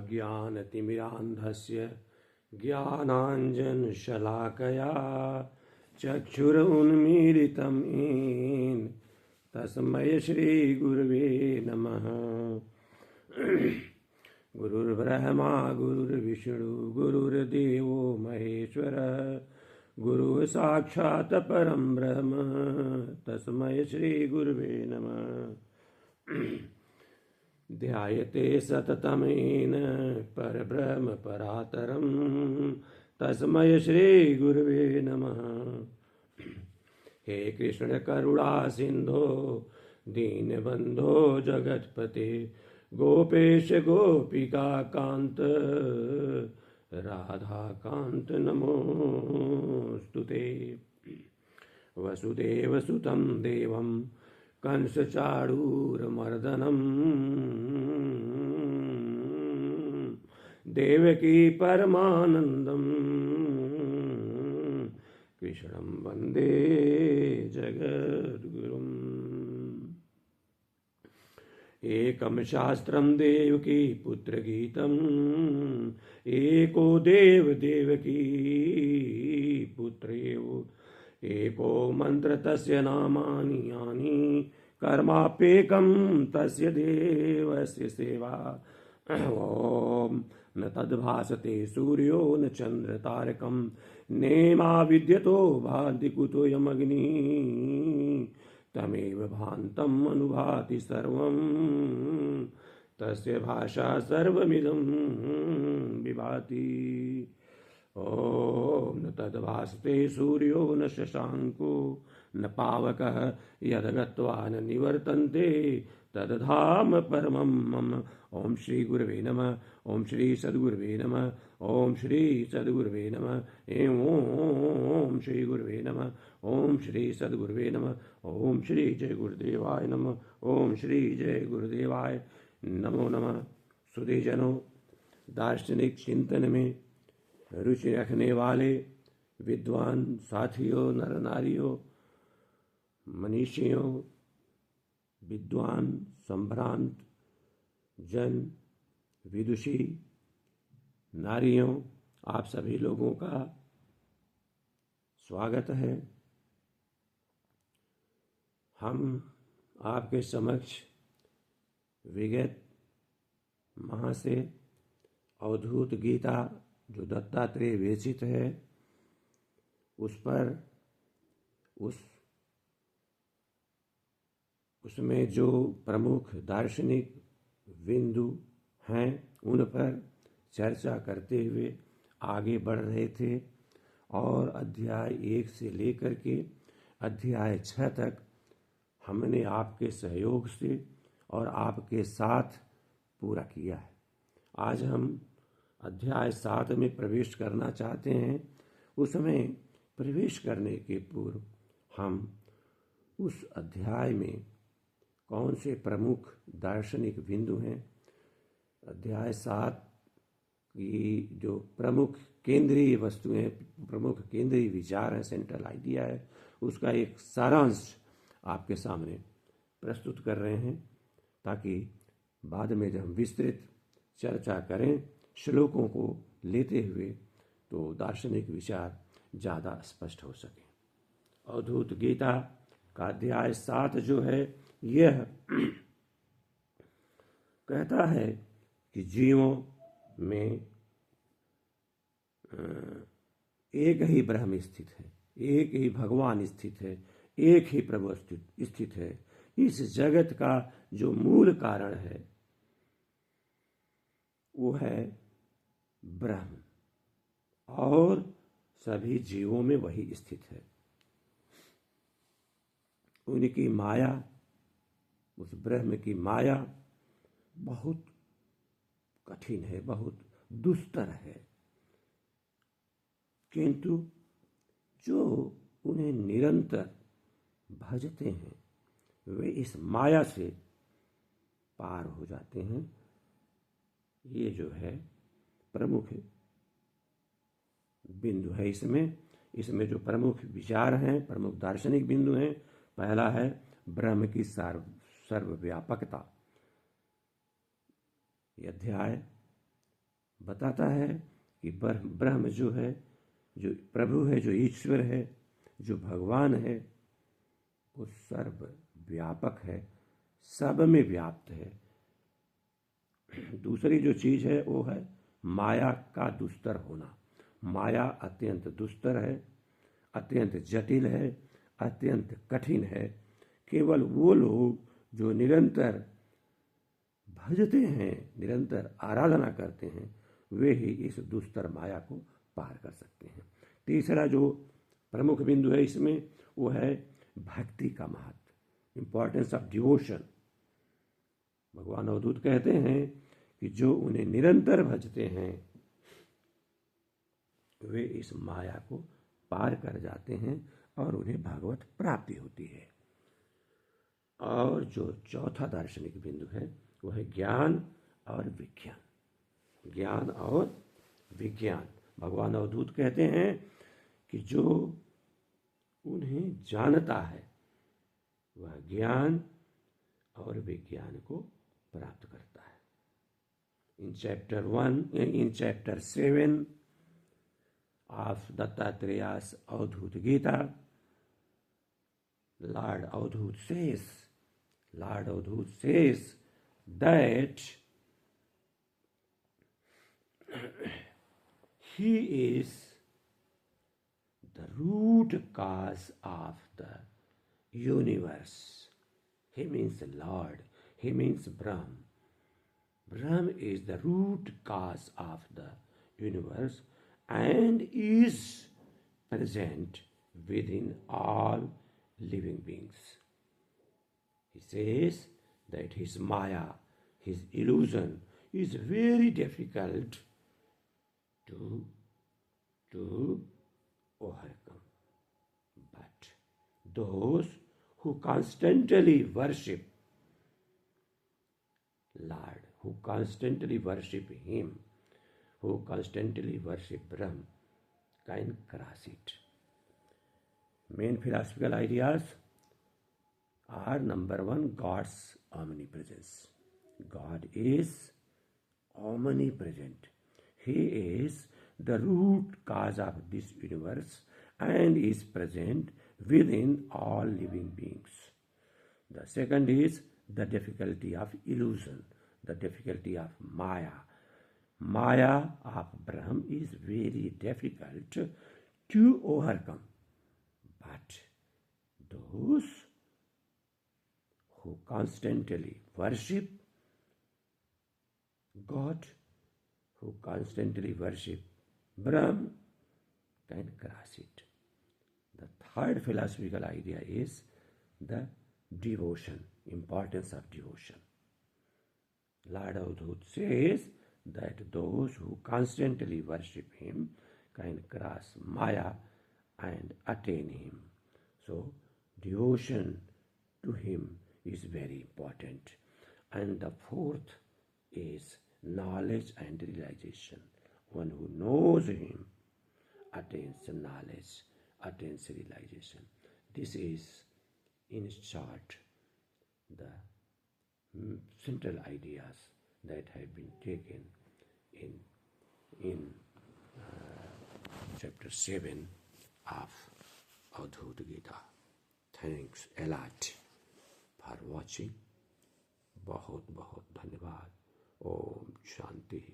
अज्ञानतिमिरान्धस्य ज्ञानाञ्जनशलाकया चक्षुरुन्मीलितं येन तस्मै श्रीगुरवे नमः। गुरुर्ब्रह्मा गुरुर्विष्णु गुरुर्देवो महेश्वरः गुरुः साक्षात् परं ब्रह्म तस्मै श्रीगुरवे नमः। ध्यायते सततमेन परब्रह्म परातरं तस्मै श्रीगुरवे नमः। हे कृष्ण करुणा सिंधो दीनबंधो जगत्पते गोपेश गोपिका कांत राधा कांत नमोस्तुते। वसुदेव सुतं देवं कंसचाणूरमर्दनं देवकी परमानंदं कृष्णं वंदे जगद्गुरुम्। एकं शास्त्रं देवकी पुत्रगीतम् एको देव देवकी पुत्रेव एको मंत्र तस्य नामानि यानि कर्माप्येकं तस्य देवस्य सेवा। ओम न तद्भासते सूर्यो न चंद्र तारकं नेमा विद्यतो भान्ति कुतोऽयमग्निः तमेव भान्तम् अनुभाति सर्वं तस्य भाषा सर्वमिदं विभाति। ओम न तद्भासते सूर्यो न शशांको न पावकः यद्गत्वा न निवर्तन्ते तद्धाम परमं मम। ओम श्री गुरवे नमः। ओम श्री सद्गुरवे नमः। ओम श्री सद्गुरवे नमः। ओम श्री गुरवे नमः। ओम श्री सद्गुरवे नमः। ओम श्री जय गुरुदेवाय नमः। ओम श्री जय गुरुदेवाय नमो नमः। सुधीजनों, दार्शनिक चिंतन में रुचि रखने वाले विद्वान साथियों, नर नारियों, मनीषियों, विद्वान संभ्रांत जन, विदुषी नारियों, आप सभी लोगों का स्वागत है। हम आपके समक्ष विगत माह से अवधूत गीता जो दत्तात्रेय विरचित है उसमें जो प्रमुख दार्शनिक बिंदु हैं उन पर चर्चा करते हुए आगे बढ़ रहे थे और अध्याय 1 से लेकर के अध्याय 6 तक हमने आपके सहयोग से और आपके साथ पूरा किया है। आज हम अध्याय 7 में प्रवेश करना चाहते हैं। उसमें प्रवेश करने के पूर्व हम उस अध्याय में कौन से प्रमुख दार्शनिक बिंदु हैं, अध्याय 7 की जो प्रमुख केंद्रीय वस्तुएं, प्रमुख केंद्रीय विचार है, सेंट्रल आइडिया है, उसका एक सारांश आपके सामने प्रस्तुत कर रहे हैं ताकि बाद में जब हम विस्तृत चर्चा करें श्लोकों को लेते हुए तो दार्शनिक विचार ज़्यादा स्पष्ट हो सके। अवधूत गीता का अध्याय 7 जो है यह कहता है कि जीवों में एक ही ब्रह्म स्थित है, एक ही भगवान स्थित है, एक ही प्रभु स्थित है। इस जगत का जो मूल कारण है वो है ब्रह्म और सभी जीवों में वही स्थित है। उनकी माया, उस ब्रह्म की माया बहुत कठिन है, बहुत दुस्तर है, किंतु जो उन्हें निरंतर भजते हैं वे इस माया से पार हो जाते हैं। ये जो है प्रमुख बिंदु है। इसमें जो प्रमुख विचार हैं, प्रमुख दार्शनिक बिंदु हैं, पहला है ब्रह्म की सर्वव्यापकता। यह अध्याय बताता है कि ब्रह्म जो है, जो प्रभु है, जो ईश्वर है, जो भगवान है, वो सर्व व्यापक है, सब में व्याप्त है। दूसरी जो चीज है वो है माया का दुस्तर होना। माया अत्यंत दुस्तर है, अत्यंत जटिल है, अत्यंत कठिन है। केवल वो लोग जो निरंतर भजते हैं, निरंतर आराधना करते हैं, वे ही इस दुस्तर माया को पार कर सकते हैं। तीसरा जो प्रमुख बिंदु है इसमें, वो है भक्ति का महत्व, इंपॉर्टेंस ऑफ डिवोशन। भगवान अवधूत कहते हैं कि जो उन्हें निरंतर भजते हैं वे इस माया को पार कर जाते हैं और उन्हें भागवत प्राप्ति होती है। और जो चौथा दार्शनिक बिंदु है वो है ज्ञान और विज्ञान। ज्ञान और विज्ञान, भगवान अवधूत कहते हैं कि जो उन्हें जानता है वह ज्ञान और विज्ञान को प्राप्त करता है। in chapter 7 of Dattatreya's Avadhut Gita, Lord Avadhut says that he is the root cause of the universe. He means Lord, he means Brahm. Brahm is the root cause of the universe and is present within all living beings. He says that his Maya, his illusion, is very difficult to overcome. But those who constantly worship Lord, who constantly worship him, who constantly worship Brahm, can cross it. Main philosophical ideas are: number one, God's omnipresence. God is omnipresent. He is the root cause of this universe and is present within all living beings. The second is the difficulty of illusion, the difficulty of Maya. Maya of Brahm is very difficult to overcome. But those who constantly worship God, who constantly worship Brahm, can cross it. The third philosophical idea is the devotion, importance of devotion. Lord Avadhut says that those who constantly worship him can cross Maya and attain him. So, devotion to him is very important. And the fourth is knowledge and realization. One who knows him attains knowledge, attains realization. This is, in short, the central ideas that have been taken in chapter 7 of Avadhut Gita. Thanks a lot for watching. बहुत बहुत धन्यवाद। ओम शांति।